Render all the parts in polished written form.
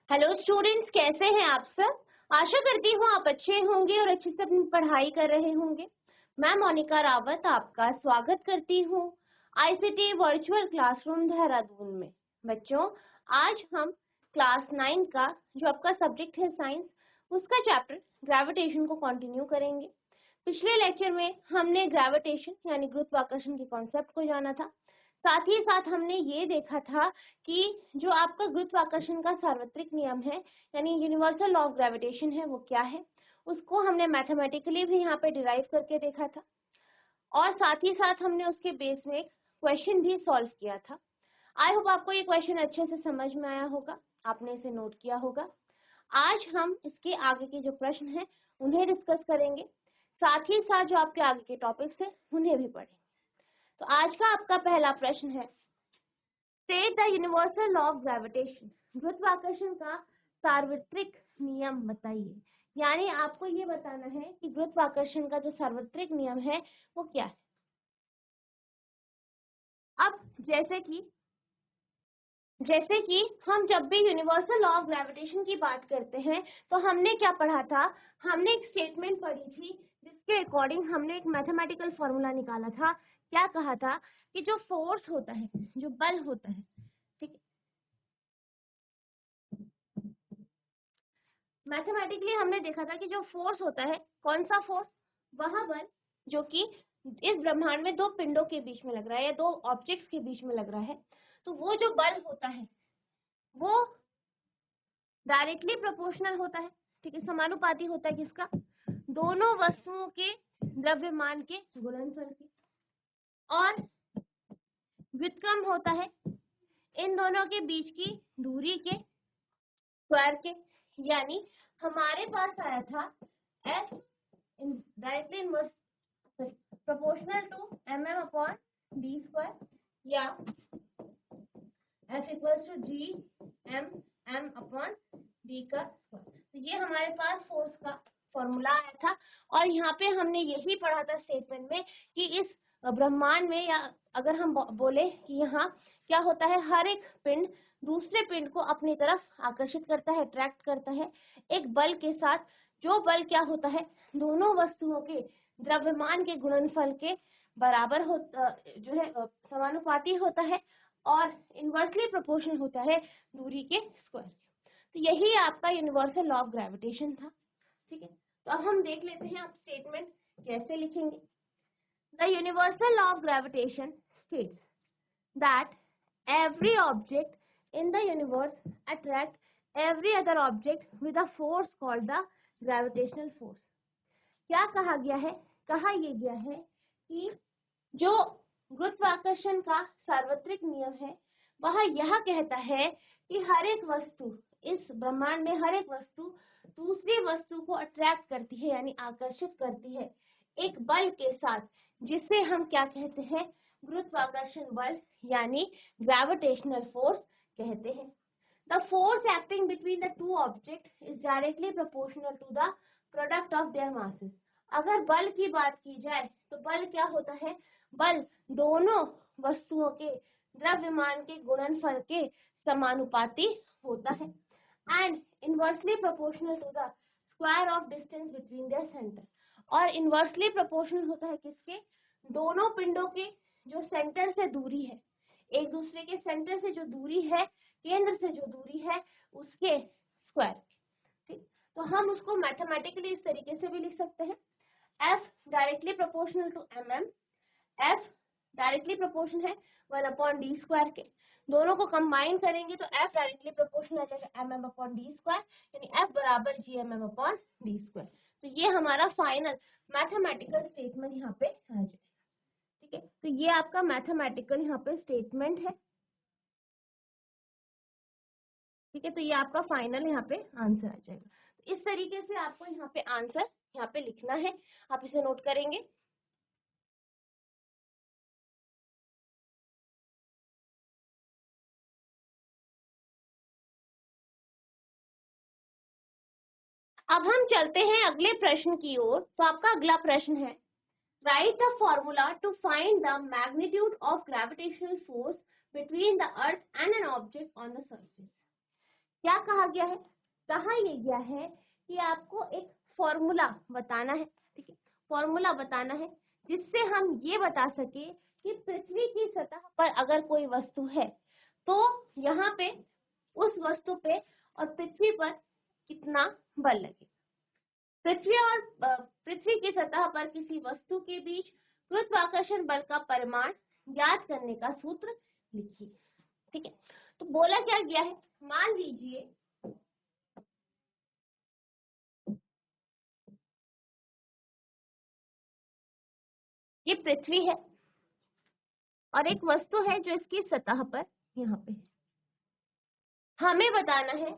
Hello students, कैसे हैं आप सब। आशा करती हूँ आप अच्छे होंगे और अच्छे से अपनी पढ़ाई कर रहे होंगे। मैं मोनिका रावत आपका स्वागत करती हूँ आईसीटी वर्चुअल क्लासरूम देहरादून में। बच्चों, आज हम क्लास 9 का जो आपका सब्जेक्ट है साइंस, उसका चैप्टर ग्रेविटेशन को कंटिन्यू करेंगे। पिछले लेक्चर में हमने ग्रेविटेशन यानी गुरुत्वाकर्षण के कॉन्सेप्ट को जाना था। साथ ही साथ हमने ये देखा था कि जो आपका गुरुत्वाकर्षण का सार्वत्रिक नियम है यानी यूनिवर्सल लॉ ऑफ ग्रेविटेशन है वो क्या है, उसको हमने मैथमेटिकली भी यहाँ पे डिराइव करके देखा था। और साथ ही साथ हमने उसके बेस में एक क्वेश्चन भी सॉल्व किया था। आई होप आपको ये क्वेश्चन अच्छे से समझ में आया होगा, आपने इसे नोट किया होगा। आज हम इसके आगे के जो प्रश्न हैं उन्हें डिस्कस करेंगे, साथ ही साथ जो आपके आगे के टॉपिक्स हैं उन्हें भी पढ़ेंगे। तो आज का आपका पहला प्रश्न है, state the universal law of gravitation. गुरुत्वाकर्षण का सार्वत्रिक नियम बताइए। यानी आपको ये बताना है कि गुरुत्वाकर्षण का जो सार्वत्रिक नियम है वो क्या है। अब जैसे कि हम जब भी यूनिवर्सल लॉ ऑफ ग्रेविटेशन की बात करते हैं तो हमने क्या पढ़ा था, हमने एक स्टेटमेंट पढ़ी थी जिसके अकॉर्डिंग हमने एक मैथमेटिकल फॉर्मूला निकाला था। क्या कहा था कि जो फोर्स होता है, जो बल होता है, ठीक है, मैथमेटिकली हमने देखा था कि जो फोर्स होता है, कौन सा फोर्स, वह बल जो कि इस ब्रह्मांड में दो पिंडों के बीच में लग रहा है या दो ऑब्जेक्ट्स के बीच में लग रहा है, तो वो जो बल होता है वो डायरेक्टली प्रोपोर्शनल होता है। ठीक है, समानुपाती होता है किसका, दोनों वस्तुओं के द्रव्यमान के गुणनफल के। और व्युत्क्रम होता है इन दोनों के बीच की दूरी के स्क्वायर के। यानी हमारे पास आया था F directly inverse proportional to mm upon d square या F equals to g m upon d का स्क्वायर। तो ये हमारे पास फोर्स का फॉर्मूला आया था। और यहाँ पे हमने यही पढ़ा था स्टेटमेंट में कि इस ब्रह्मांड में, या अगर हम बोले कि यहाँ क्या होता है, हर एक पिंड दूसरे पिंड को अपनी तरफ आकर्षित करता है, अट्रैक्ट करता है एक बल के साथ। जो बल क्या होता है, दोनों वस्तुओं के द्रव्यमान के गुणनफल के बराबर जो है समानुपाती होता है और इनवर्सली प्रोपोर्शनल होता है दूरी के स्क्वायर के। तो यही आपका यूनिवर्सल लॉ ऑफ ग्रेविटेशन था। ठीक है, तो अब हम देख लेते हैं आप स्टेटमेंट कैसे लिखेंगे। The universal law of gravitation states that every object in the universe attract every other object with a force called the gravitational force। क्या कहा गया है, कहा यह गया है कि जो गुरुत्वाकर्षण का सार्वत्रिक नियम है वह यह कहता है कि हर एक वस्तु, इस ब्रह्मांड में हर एक वस्तु दूसरी वस्तु को अट्रैक्ट करती है यानी आकर्षित करती है एक बल के साथ, जिसे हम क्या कहते हैं, गुरुत्वाकर्षण बल यानी ग्रेविटेशनल फोर्स कहते हैं। The force acting between the two object is directly proportional to the product of their masses. अगर बल की बात की जाए तो बल क्या होता है, बल दोनों वस्तुओं के द्रव्यमान के गुणनफल के समानुपाती होता है and inversely proportional to the square of distance between their center. और इनवर्सली प्रोपोर्शनल होता है किसके, दोनों पिंडों के जो सेंटर से दूरी है, एक दूसरे के सेंटर से जो दूरी है, केंद्र से जो दूरी है उसके स्क्वायर। ठीक, तो हम उसको मैथमेटिकली इस तरीके से भी लिख सकते हैं, F directly proportional to mm, F directly proportion है 1 अपॉन डी स्क्वायर के, दोनों को कंबाइन करेंगे तो F डायरेक्टली प्रोपोर्शनल आ जाएगा mm अपॉन डी स्क्वायर, यानी F बराबर gmm अपॉन डी स्क्वायर। तो ये हमारा फाइनल मैथमेटिकल स्टेटमेंट यहाँ पे आ जाएगा। ठीक है, तो ये आपका मैथमेटिकल यहाँ पे स्टेटमेंट है। ठीक है, तो ये आपका फाइनल यहाँ पे आंसर आ जाएगा। तो इस तरीके से आपको यहाँ पे आंसर यहाँ पे लिखना है, आप इसे नोट करेंगे। अब हम चलते हैं अगले प्रश्न की ओर। तो आपका अगला प्रश्न है, write the formula to find the magnitude of gravitational force between the earth and an object on the surface. क्या कहा गया है, कहा ये गया है कि आपको एक फॉर्मूला बताना है, ठीक है, फॉर्मूला बताना है जिससे हम ये बता सके कि पृथ्वी की सतह पर अगर कोई वस्तु है तो यहाँ पे उस वस्तु पे और पृथ्वी पर कितना बल लगेगा। पृथ्वी की सतह पर किसी वस्तु के बीच गुरुत्वाकर्षण बल का परिमाण ज्ञात करने का सूत्र लिखिए, ठीक है। तो बोला क्या गया है, मान लीजिए ये पृथ्वी है और एक वस्तु है जो इसकी सतह पर यहाँ पे है। हमें बताना है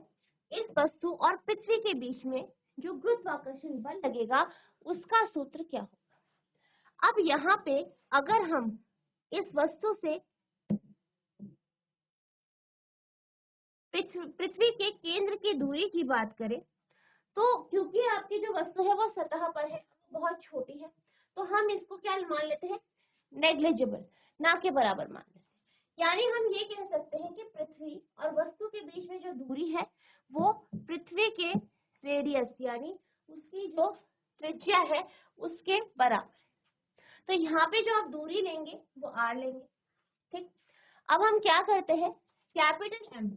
इस वस्तु और पृथ्वी के बीच में जो गुरुत्वाकर्षण बल लगेगा उसका सूत्र क्या होगा। अब यहाँ पे अगर हम इस वस्तु से पृथ्वी के केंद्र की दूरी की बात करें तो क्योंकि आपकी जो वस्तु है वो सतह पर है, बहुत छोटी है, तो हम इसको क्या मान लेते हैं, नेग्लिजिबल, ना के बराबर मान लेते हैं। यानी हम ये कह सकते हैं कि पृथ्वी और वस्तु के बीच में जो दूरी है वो पृथ्वी के रेडियस यानी उसकी जो त्रिज्या है उसके बराबर। तो यहाँ पे जो आप दूरी लेंगे वो r लेंगे, ठीक। अब हम क्या करते हैं, कैपिटल M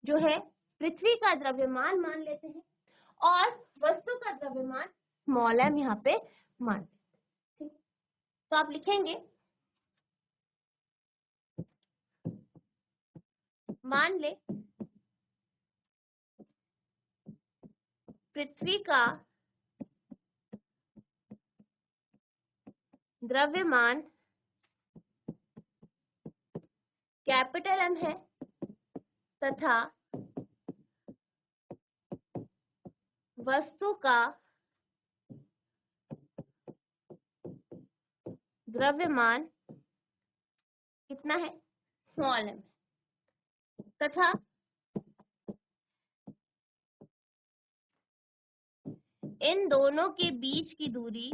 जो है पृथ्वी का द्रव्यमान मान लेते हैं और वस्तु का द्रव्यमान स्मॉल m यहाँ पे मान लेते हैं, ठीक। तो आप लिखेंगे मान ले पृथ्वी का द्रव्यमान कैपिटल M है तथा वस्तु का द्रव्यमान कितना है, स्मॉल m, तथा इन दोनों के बीच की दूरी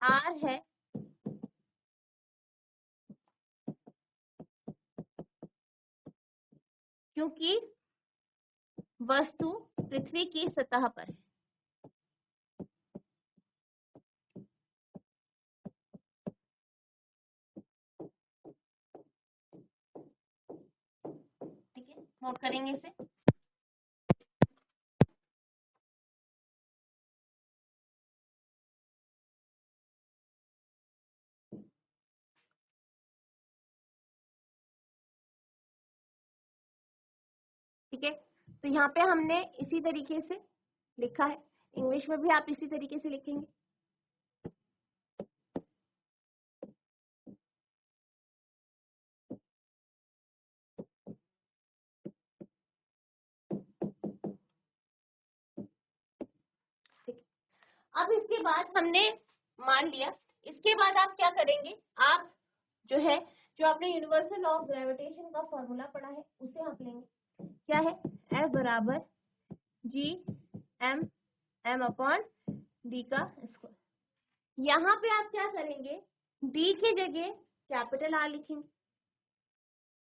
r है क्योंकि वस्तु पृथ्वी की सतह पर है। ठीक है, नोट करेंगे इसे। ठीक है, तो यहाँ पे हमने इसी तरीके से लिखा है, इंग्लिश में भी आप इसी तरीके से लिखेंगे। ठीक, अब इसके बाद हमने मान लिया, इसके बाद आप क्या करेंगे, आप जो है जो आपने यूनिवर्सल लॉ ऑफ ग्रेविटेशन का फॉर्मूला पढ़ा है उसे आप लेंगे, क्या है, F बराबर G M M upon D का स्क्वायर। यहाँ पे आप क्या करेंगे, डी की जगह कैपिटल आर लिखेंगे,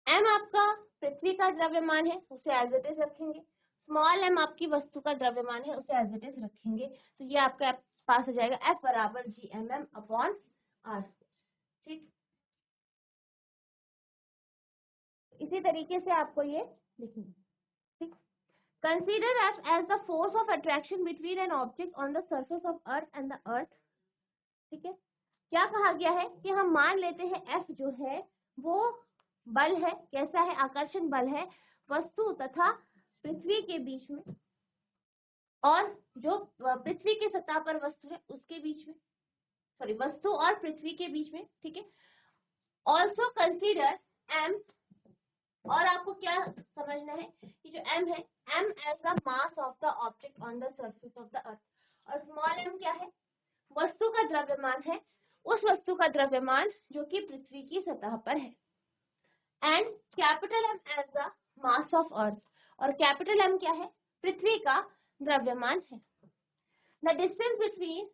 एम आपका पृथ्वी का द्रव्यमान है उसे एज इट इज रखेंगे, स्मॉल एम आपकी वस्तु का द्रव्यमान है उसे एज इट इज रखेंगे, तो ये आपका पास हो जाएगा F बराबर G M M upon R. ठीक, इसी तरीके से आपको ये लिखना, ठीक। Consider F as the force of attraction between an object on the surface of earth and the earth, ठीक है। क्या कहा गया है कि हम मान लेते हैं F जो है वो बल है, कैसा है, आकर्षण बल है वस्तु तथा पृथ्वी के बीच में, और जो पृथ्वी की सतह पर वस्तु है उसके बीच में, सॉरी वस्तु और पृथ्वी के बीच में, ठीक है। ऑल्सो कंसीडर M, और आपको क्या समझना है कि जो m है, m as the mass of the object on the surface of the earth, और स्मॉल m क्या है, वस्तु का द्रव्यमान है, उस वस्तु का द्रव्यमान जो कि पृथ्वी की सतह पर है, and capital M as the mass of earth, और कैपिटल M क्या है, पृथ्वी का द्रव्यमान है। The distance between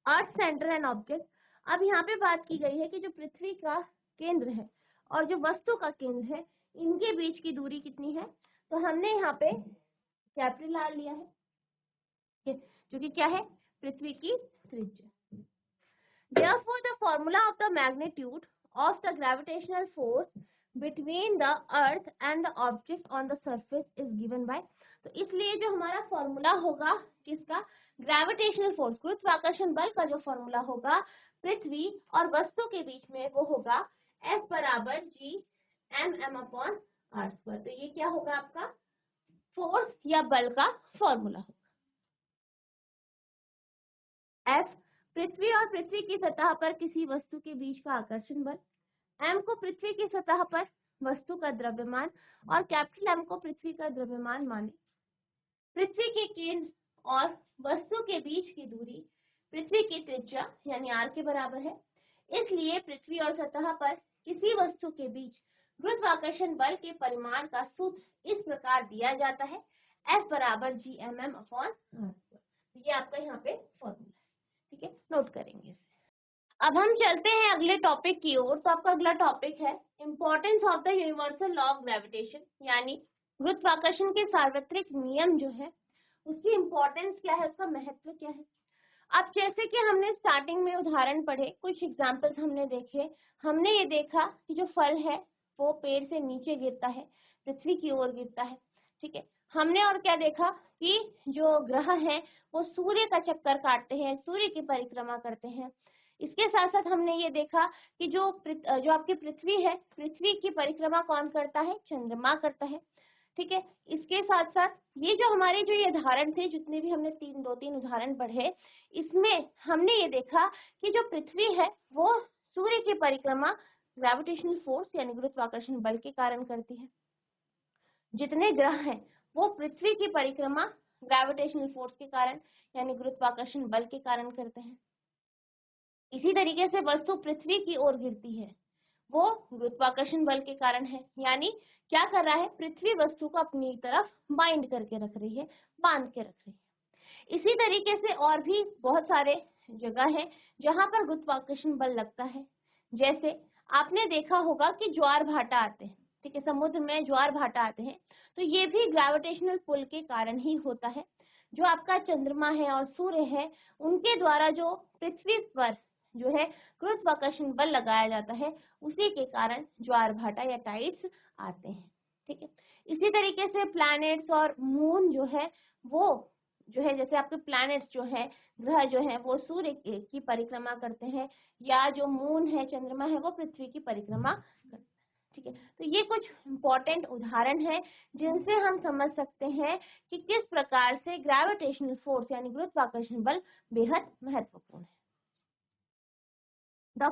earth center and object. अब यहाँ पे बात की गई है कि जो पृथ्वी का केंद्र है और जो वस्तु का केंद्र है, इनके बीच की दूरी कितनी है। तो हमने यहाँ पे कैपिटल आर लिया है, जो कि क्या है, पृथ्वी की त्रिज्या। Therefore, the formula of the magnitude of the gravitational force between the earth and the object on the surface is given by। तो इसलिए जो हमारा फॉर्मूला होगा किसका, ग्रेविटेशनल फोर्स, गुरुत्वाकर्षण बल का जो फॉर्मूला होगा पृथ्वी और वस्तु के बीच में, वो होगा F बराबर G m upon R square. तो ये क्या होगा, आपका फोर्स या बल का फॉर्मूला होगा। F पृथ्वी और पृथ्वी की सतह पर किसी वस्तु के बीच का आकर्षण बल, m को पृथ्वी की सतह पर वस्तु का द्रव्यमान और कैपिटल M को पृथ्वी का द्रव्यमान माने। पृथ्वी के केंद्र और वस्तु के बीच की दूरी पृथ्वी की त्रिज्या यानी r के बराबर है। इसलिए पृथ्वी और सतह पर किसी वस्तु के बीच गुरुत्वाकर्षण बल के परिमाण का सूत्र इस प्रकार दिया जाता है, F बराबर G mm upon r square. ये आपका यहाँ पे फॉर्मूला है, ठीक है, नोट करेंगे इसे। अब हम चलते हैं अगले टॉपिक की ओर। तो आपका अगला टॉपिक है importance of the universal law of gravitation, यानी गुरुत्वाकर्षण के सार्वत्रिक नियम जो है उसकी इम्पोर्टेंस क्या है, उसका महत्व क्या है। अब जैसे कि हमने स्टार्टिंग में उदाहरण पढ़े, कुछ एग्जांपल्स हमने देखे। हमने ये देखा कि जो फल है वो पेड़ से नीचे गिरता है, पृथ्वी की ओर गिरता है, ठीक है। हमने और क्या देखा कि जो ग्रह हैं वो सूर्य का चक्कर काटते हैं, सूर्य की परिक्रमा करते हैं। इसके साथ साथ हमने ये देखा कि जो आपकी पृथ्वी है, पृथ्वी की परिक्रमा कौन करता है, चंद्रमा करता है, ठीक है। इसके साथ साथ ये जो हमारे जो ये उदाहरण थे, जितने भी हमने दो तीन उदाहरण पढ़े, इसमें हमने ये देखा कि जो पृथ्वी है वो सूर्य की परिक्रमा ग्रेविटेशनल फोर्स यानी गुरुत्वाकर्षण बल के कारण करती है। जितने ग्रह हैं वो पृथ्वी की परिक्रमा ग्रेविटेशनल फोर्स के कारण यानी गुरुत्वाकर्षण बल के कारण करते हैं। इसी तरीके से वस्तु पृथ्वी की ओर गिरती है, वो गुरुत्वाकर्षण बल के कारण है, यानी क्या कर रहा है, पृथ्वी वस्तु को अपनी तरफ बाइंड करके रख रही है, बांध के रख रही है। इसी तरीके से और भी बहुत सारे जगह है जहां पर गुरुत्वाकर्षण बल लगता है। जैसे आपने देखा होगा कि ज्वार भाटा आते हैं, ठीक है, समुद्र में ज्वार भाटा आते हैं, तो ये भी ग्रेविटेशनल पुल के कारण ही होता है। जो आपका चंद्रमा है और सूर्य है, उनके द्वारा जो पृथ्वी पर जो है गुरुत्वाकर्षण बल लगाया जाता है, उसी के कारण ज्वार भाटा या टाइड्स आते हैं, ठीक है। इसी तरीके से प्लैनेट्स और मून जो है वो जो है, जैसे आपके प्लैनेट्स जो है, ग्रह जो है वो सूर्य की परिक्रमा करते हैं, या जो मून है, चंद्रमा है, वो पृथ्वी की परिक्रमा करते हैं, ठीक है। तो ये कुछ इंपॉर्टेंट उदाहरण है जिनसे हम समझ सकते हैं कि किस प्रकार से ग्रेविटेशनल फोर्स यानी गुरुत्वाकर्षण बल बेहद महत्वपूर्ण है। The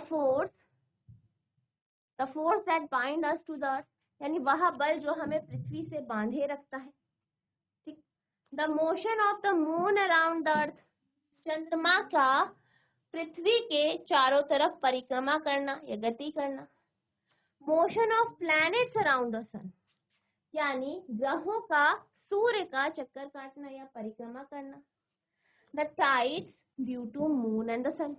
force that bind us to the earth, यानी वह बल जो हमें पृथ्वी से बांधे रखता है, ठीक। The motion of the moon around the earth, चंद्रमा का पृथ्वी के चारों तरफ परिक्रमा करना या गति करना। Motion of planets around the sun, यानी ग्रहों का सूर्य का चक्कर काटना या परिक्रमा करना। The tides due to moon and the sun,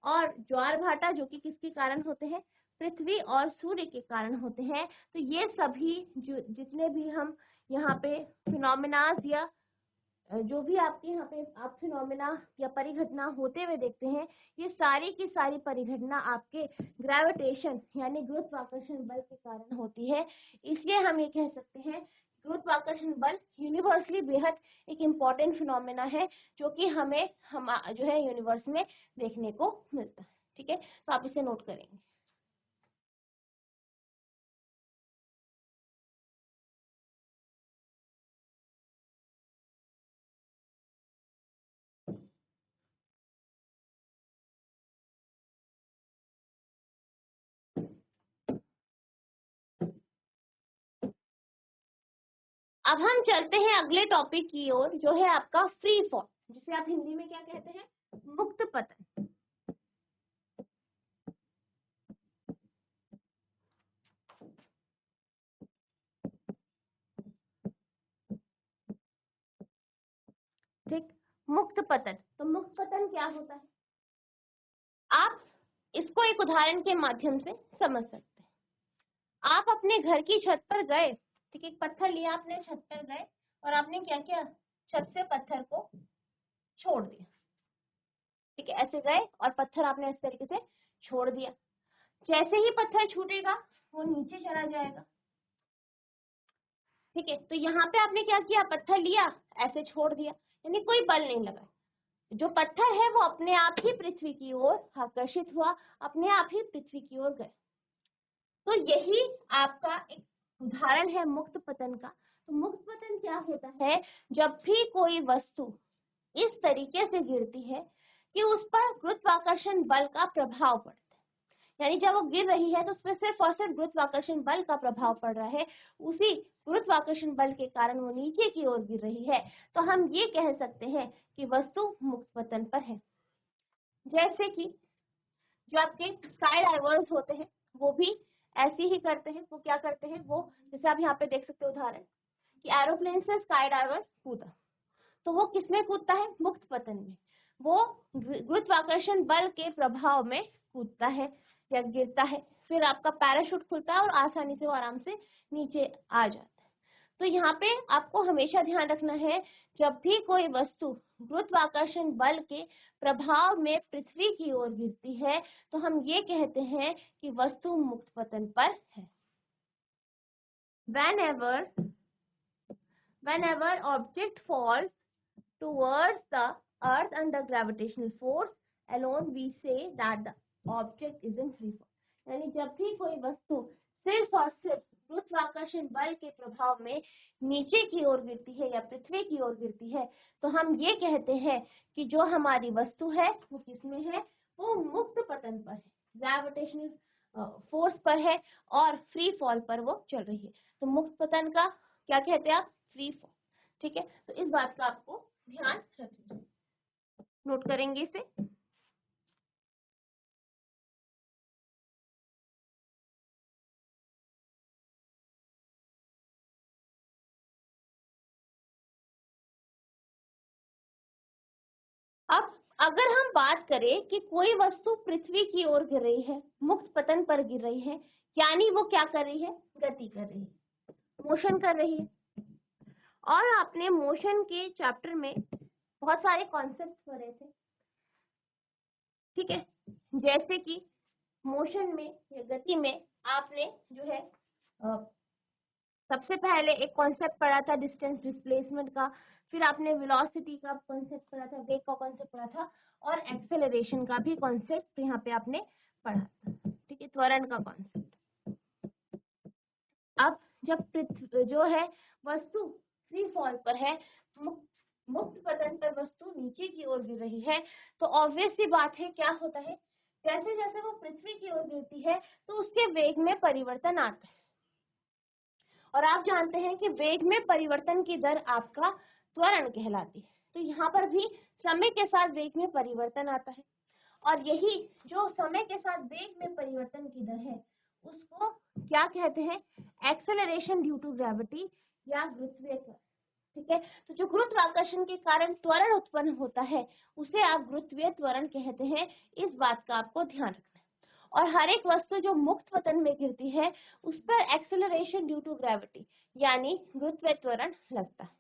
और ज्वार भाटा जो कि किसके कारण होते हैं, पृथ्वी और सूर्य के कारण होते हैं। तो ये सभी जो जितने भी हम यहाँ पे फिनोमिनास या जो भी आपके यहाँ पे आप फिनोमिना या परिघटना होते हुए देखते हैं, ये सारी की सारी परिघटना आपके ग्रेविटेशन यानी गुरुत्वाकर्षण बल के कारण होती है। इसलिए हम ये कह सकते हैं गुरुत्वाकर्षण बल यूनिवर्सली बेहद एक इम्पॉर्टेंट फिनोमिना है, जो कि हमें हम जो है यूनिवर्स में देखने को मिलता है, ठीक है। तो आप इसे नोट करेंगे। अब हम चलते हैं अगले टॉपिक की ओर, जो है आपका फ्री फॉल, जिसे आप हिंदी में क्या कहते हैं, मुक्त पतन। मुक्त पतन। तो मुक्त पतन क्या होता है, आप इसको एक उदाहरण के माध्यम से समझ सकते हैं। आप अपने घर की छत पर गए, ठीक है, एक पत्थर लिया आपने, छत पर गए और आपने क्या किया, छत से पत्थर को छोड़ दिया, ठीक है, ऐसे गए और पत्थर आपने इस तरीके से छोड़ दिया। जैसे ही पत्थर छूटेगा वो नीचे चला जाएगा, ठीक है। तो यहाँ पे आपने क्या किया, पत्थर लिया ऐसे छोड़ दिया, यानी कोई बल नहीं लगा, जो पत्थर है वो अपने आप ही पृथ्वी की ओर आकर्षित हुआ, अपने आप ही पृथ्वी की ओर गए। तो यही आपका एक उदाहरण है मुक्त पतन का। तो मुक्त पतन क्या होता है, जब भी कोई वस्तु इस तरीके से गिरती है कि उस पर गुरुत्वाकर्षण बल का प्रभाव पड़ता है, यानी जब वो गिर रही है तो उसमें सिर्फ और सिर्फ गुरुत्वाकर्षण बल का प्रभाव पड़ रहा है, उसी गुरुत्वाकर्षण बल के कारण वो नीचे की ओर गिर रही है, तो हम ये कह सकते हैं कि वस्तु मुक्त पतन पर है। जैसे कि जो आपके स्काई डाइवर्स होते हैं वो भी ऐसे ही करते हैं। वो क्या करते हैं, वो जैसे आप यहाँ पे देख सकते हो उदाहरण कि एरोप्लेन से स्काई डाइवर कूदा, तो वो किसमें कूदता है, मुक्त पतन में। वो गुरुत्वाकर्षण बल के प्रभाव में कूदता है या गिरता है, फिर आपका पैराशूट खुलता है और आसानी से वो आराम से नीचे आ जाता है। तो यहाँ पे आपको हमेशा ध्यान रखना है, जब भी कोई वस्तु गुरुत्वाकर्षण बल के प्रभाव में पृथ्वी की ओर गिरती है तो हम ये कहते हैं कि वस्तु मुक्त पतन पर है। whenever object falls towards the earth under gravitational force alone, we say that the object is in free fall। यानी जब भी कोई वस्तु सिर्फ और सिर्फ गुरुत्वाकर्षण बल के प्रभाव में नीचे की ओर गिरती है या पृथ्वी की ओर गिरती है तो हम ये कहते हैं कि जो हमारी वस्तु है वो किसमें है, वो मुक्त पतन पर है, ग्रेविटेशनल फोर्स पर है और फ्री फॉल पर वो चल रही है। तो मुक्त पतन का क्या कहते हैं आप, फ्री फॉल, ठीक है। तो इस बात का आपको ध्यान रखना, नोट करेंगे इसे। अब अगर हम बात करें कि कोई वस्तु पृथ्वी की ओर गिर रही है, मुक्त पतन पर गिर रही है, यानी वो क्या कर रही है, गति कर रही है, मोशन कर रही है। और आपने मोशन के चैप्टर में बहुत सारे कॉन्सेप्ट पढ़े थे, ठीक है, जैसे कि मोशन में या गति में आपने जो है सबसे पहले एक कॉन्सेप्ट पढ़ा था डिस्टेंस डिस्प्लेसमेंट का, फिर आपने वेलोसिटी का कॉन्सेप्ट पढ़ा था, वेग का कॉन्सेप्ट पढ़ा था और एक्सेलरेशन का भी कॉन्सेप्ट यहाँ पे आपने पढ़ा था, ठीक है, त्वरण का कॉन्सेप्ट। अब जब जो है वस्तु फ्री फॉल पर है, मुक्त पतन पर वस्तु नीचे की ओर गिर रही है, तो ऑब्वियस सी बात है क्या होता है, जैसे जैसे वो पृथ्वी की ओर गिरती है तो उसके वेग में परिवर्तन आता है। और आप जानते हैं कि वेग में परिवर्तन की दर आपका त्वरण कहलाती है। तो यहाँ पर भी समय के साथ वेग में परिवर्तन आता है और यही जो समय के साथ वेग में परिवर्तन की दर है उसको क्या कहते हैं, एक्सेलरेशन ड्यू टू ग्रेविटी या गुरुत्वीय त्वरण, ठीक है। तो जो गुरुत्वाकर्षण के कारण त्वरण उत्पन्न होता है उसे आप गुरुत्वीय त्वरण कहते हैं, इस बात का आपको ध्यान रखना है। और हर एक वस्तु जो मुक्त पतन में गिरती है उस पर एक्सेलरेशन ड्यू टू ग्रेविटी यानी गुरुत्वीय त्वरण लगता है,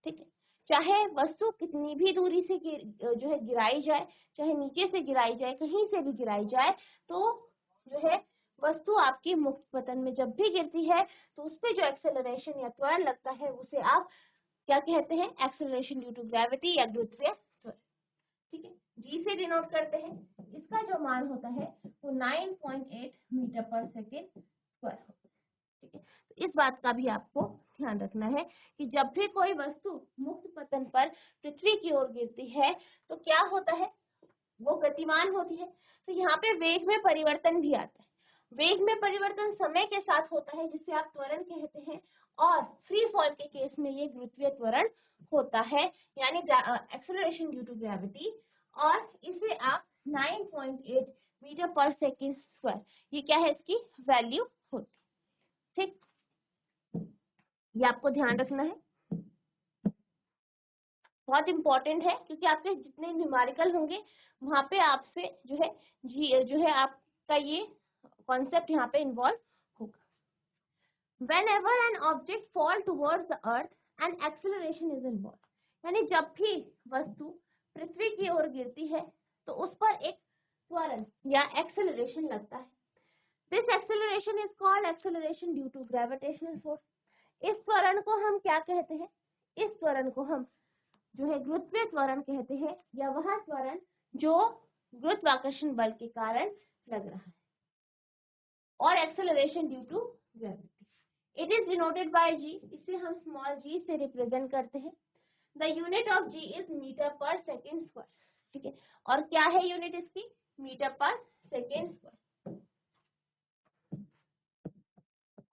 ठीक है। चाहे वस्तु कितनी भी दूरी से जो है गिराई जाए, चाहे नीचे से गिराई जाए, कहीं से भी गिराई जाए, तो जो है वस्तु आपकी मुक्त पतन में जब भी गिरती है तो उस पर जो एक्सेलरेशन या त्वरण लगता है उसे आप क्या कहते हैं, एक्सेलरेशन ड्यू टू ग्रेविटी या गुरुत्वीय त्वरण, ठीक है। जी से डिनोट करते हैं, इसका जो मान होता है वो 9.8 मीटर पर सेकेंड स्क्वायर होता है, ठीक है। तो इस बात का भी आपको ध्यान रखना है कि जब भी कोई वस्तु मुक्त पतन पर पृथ्वी की ओर गिरती है तो क्या होता है, वो गतिमान होती है। तो यहाँ पे वेग में परिवर्तन भी आता है। वेग में परिवर्तन समय के साथ होता है जिसे आप त्वरण कहते हैं और फ्री फॉल के केस में ये गुरुत्वीय त्वरण होता है यानी एक्सेलरेशन ड्यू टू ग्रेविटी, और इसे आप 9.8 मीटर पर सेकेंड स्क्वायर, ये क्या है इसकी वैल्यू होती, ठीक, ये आपको ध्यान रखना है। बहुत इंपॉर्टेंट है, क्योंकि आपके जितने न्यूमेरिकल होंगे वहां पे आपसे जो है जो है आपका ये कॉन्सेप्ट यहाँ पे इन्वॉल्व होगा। Whenever an object fall towards the earth, an acceleration is involved. यानी जब भी वस्तु पृथ्वी की ओर गिरती है तो उस पर एक त्वरण या एक्सेलरेशन लगता है। This acceleration is called acceleration due to gravitational force. इस त्वरण को हम क्या कहते हैं? इस त्वरण को हम जो है गुरुत्वीय त्वरण कहते हैं, या वह त्वरण जो गुरुत्वाकर्षण बल के कारण लग रहा है, और acceleration due to gravity. It is denoted by g, इसे हम स्मॉल जी से रिप्रेजेंट करते हैं। The unit of g is metre per second square, ठीक है। और क्या है यूनिट इसकी? Metre per second square.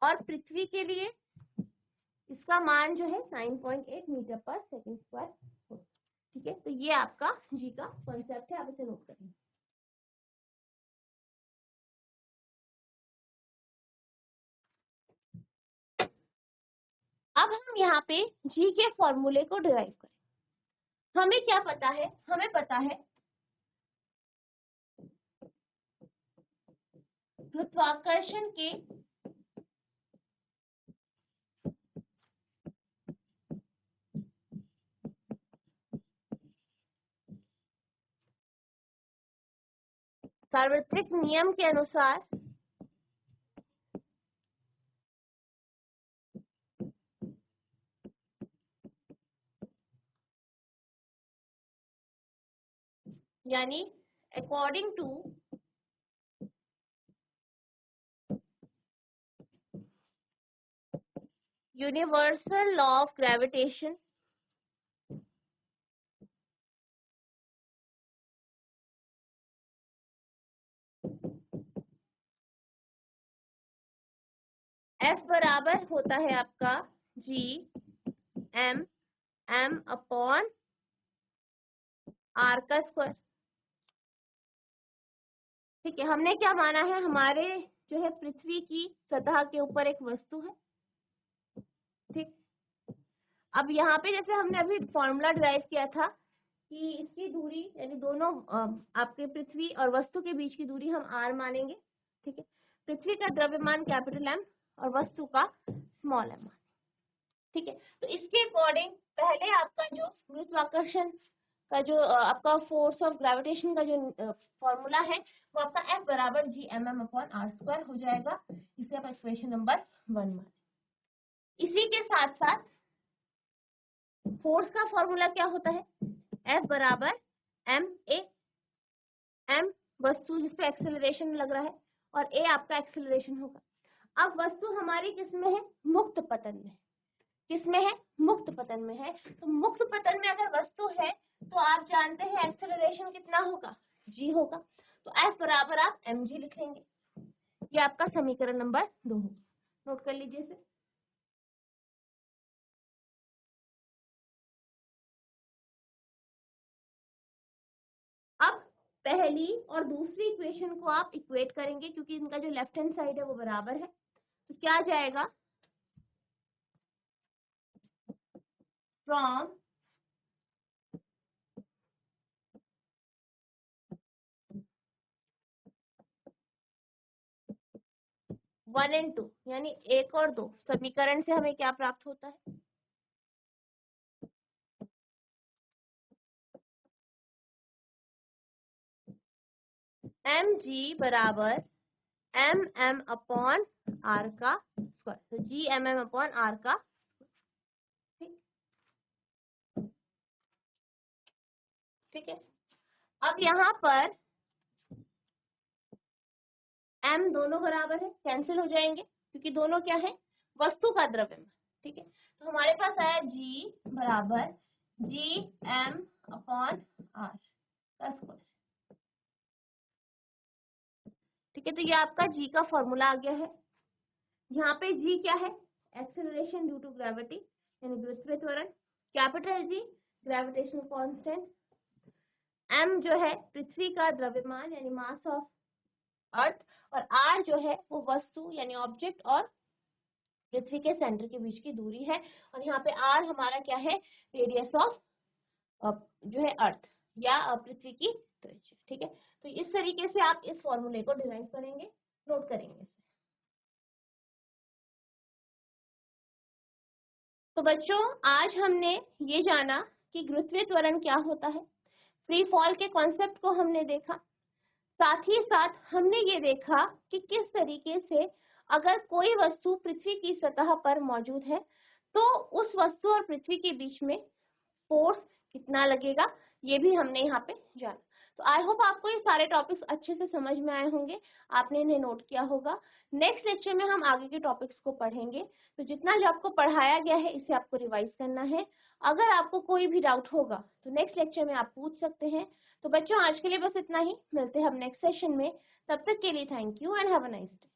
और पृथ्वी के लिए इसका मान जो है 9.8 मीटर पर सेकेंड स्क्वायर, ठीक है। तो ये आपका जी का कॉन्सेप्ट है, आप इसे नोट करेंगे। अब हम यहाँ पे जी के फॉर्मूले को डिराइव करें। हमें क्या पता है? हमें पता है गुरुत्वाकर्षण के सार्वत्रिक नियम के अनुसार यानी according to universal law of gravitation, F बराबर होता है आपका G M M upon R का स्क्वायर, ठीक है। हमने क्या माना है? हमारे जो है पृथ्वी की सतह के ऊपर एक वस्तु है, ठीक। अब यहाँ पे जैसे हमने अभी फॉर्मूला डिराइव किया था कि इसकी दूरी यानी दोनों आपके पृथ्वी और वस्तु के बीच की दूरी हम r मानेंगे, ठीक है। पृथ्वी का द्रव्यमान कैपिटल M और वस्तु का स्मॉल m, ठीक है। तो इसके अकॉर्डिंग पहले आपका जो गुरुत्वाकर्षण का जो आपका फोर्स ऑफ ग्रेविटेशन का जो फॉर्मूला है वो आपका F बराबर G M M upon R square हो जाएगा। इसे आप इक्वेशन नंबर 1 माने। इसी के साथ साथ फोर्स का फॉर्मूला क्या होता है? F बराबर एम ए, एम वस्तु जिसपे एक्सेलरेशन लग रहा है और ए आपका एक्सेलरेशन होगा। अब वस्तु हमारी किसमें है? मुक्त पतन में। किसमें है? मुक्त पतन में है। तो मुक्त पतन में अगर वस्तु है तो आप जानते हैं एक्सेलरेशन कितना होगा? जी होगा। तो F बराबर आप mg लिख लेंगे। ये आपका समीकरण नंबर 2 होगा। नोट कर लीजिए इसे। अब पहली और दूसरी इक्वेशन को आप इक्वेट करेंगे क्योंकि इनका जो लेफ्ट हैंड साइड है वो बराबर है। तो क्या आ जाएगा? फ्रॉम वन एंड टू यानी 1 और 2 समीकरण से हमें क्या प्राप्त होता है? mg बराबर एम एम अपॉन आर का स्क्वायर। तो G M M upon R का, ठीक, ठीक है। अब यहाँ पर m दोनों बराबर है, कैंसिल हो जाएंगे क्योंकि दोनों क्या है? वस्तु का द्रव्यमान, ठीक है। तो हमारे पास आया g बराबर जी एम अपॉन आर का स्क्वायर, ठीक है। तो ये आपका g का फॉर्मूला आ गया है। यहाँ पे g क्या है? एक्सेलरेशन ड्यू टू ग्रेविटी यानी गुरुत्वीय त्वरण, capital G gravitational constant, m जो है पृथ्वी का द्रव्यमान यानी मास ऑफ अर्थ, और r जो है वो वस्तु यानी ऑब्जेक्ट और पृथ्वी के सेंटर के बीच की दूरी है। और यहाँ पे r हमारा क्या है? रेडियस ऑफ जो है अर्थ या पृथ्वी की त्रिज्या। ठीक है, तो इस तरीके से आप इस फॉर्मूले को डिराइव करेंगे, नोट करेंगे इसे। तो बच्चों आज हमने ये जाना कि गुरुत्वीय त्वरण क्या होता है, फ्री फॉल के कॉन्सेप्ट को हमने देखा, साथ ही साथ हमने ये देखा कि किस तरीके से अगर कोई वस्तु पृथ्वी की सतह पर मौजूद है तो उस वस्तु और पृथ्वी के बीच में फोर्स कितना लगेगा, ये भी हमने यहाँ पे जाना। तो आई होप आपको ये सारे टॉपिक्स अच्छे से समझ में आए होंगे, आपने इन्हें नोट किया होगा। नेक्स्ट लेक्चर में हम आगे के टॉपिक्स को पढ़ेंगे, तो जितना जो आपको पढ़ाया गया है इसे आपको रिवाइज करना है। अगर आपको कोई भी डाउट होगा तो नेक्स्ट लेक्चर में आप पूछ सकते हैं। तो बच्चों आज के लिए बस इतना ही, मिलते हैं हम नेक्स्ट सेशन में, तब तक के लिए thank you and have a nice day.